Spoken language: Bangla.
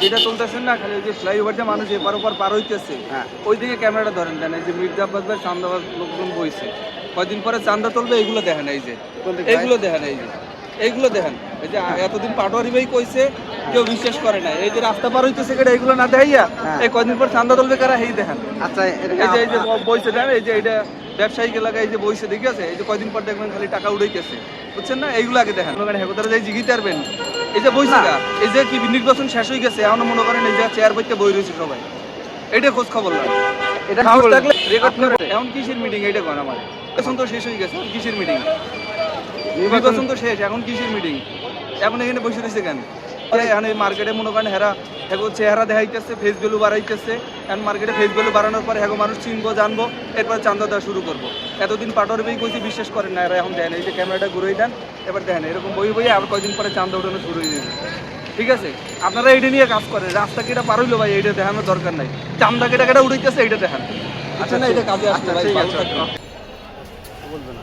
যেটা তুলতেছেন না, খালি ওই যে ফ্লাইওভার যে মানুষ এপার ওপার পার হইতেছে, হ্যাঁ। ওই দিকে ক্যামেরাটা ধরেন দেন। এই যে মির্জা আব্বাস ভাই চান্দাবাজ লোকজন বইছে, কয়দিন পরে চান্দা তুলবে, এগুলো দেখেন। এই যে কোন দিক ভাই? এইগুলো দেখেন, এই যে এইগুলো দেখেন। এই যে এতদিন পাটোয়ারি ভাই কইছে, কেউ বিশ্বাস করে না। এই যে রাস্তা পার হইতেছে কেটে এইগুলো না দেখাইয়া, হ্যাঁ। এই কয়দিন পর চান্দা তুলবে কারা, এই দেখেন। আচ্ছা এটা এই যে এই যে বইছে দেন, এই যে এইটা ব্যবসায়িক এলাকায় এই যে বইছে দেখে আছে, এই যে কয়দিন পর দেখবেন খালি টাকা উড়াইতেছে, বুঝছেন না? এইগুলো আগে দেখেন। মনে করেন হেকোতারা যাই জিগিতে পারবেন, এই যে বইছে গা, এই যে কি নির্বাচন শেষ হয়ে গেছে, এমন মনে করেন এই যে চেয়ার বইতে বই রয়েছে সবাই, এইটা খোঁজ খবর লাগে। এটা কি সাহস বলবেন? থাকলে রেকর্ড করে। এখন কিসের মিটিং এইটা কোন আমার? নির্বাচন তো শেষ হয়ে গেছে, এখন কিসের মিটিং? নির্বাচন তো শেষ, এখন কিসের মিটিং? এখন এখানে বসে রয়েছে কেন? এখন এই মার্কেটে মনে করেন হেরা হেগো চেহারা দেখাইতেছে, ফেস ভ্যালু বাড়াইতেছে। এখন মার্কেটে ফেস ভ্যালু বাড়ানোর পরে হেগো মানুষ চিনবো, জানবো, এরপর চান্দা দেওয়া শুরু করবো। এতদিন পাটোয়ারি বই কইছি, বিশ্বাস করেন না এরা। এখন দেন, এই যে ক্যামেরাটা ঘুরেই দেন, এবার দেখেন এরকম বই বই আর কয়দিন পরে চান্দা উঠানো শুরু হয়ে যাবে। ঠিক আছে, আপনারা এইটা নিয়ে কাজ করেন। রাস্তা কেটা পার হইলো ভাই, এইটা দেখানোর দরকার নাই। চান্দা কেটা কেটা উঠাইতেছে, এইটা দেখান। আচ্ছা না, এটা কাজে আসছে আচ্ছা ভাই, ঠিক ভালো আছে। থাকবেন। বলবে না।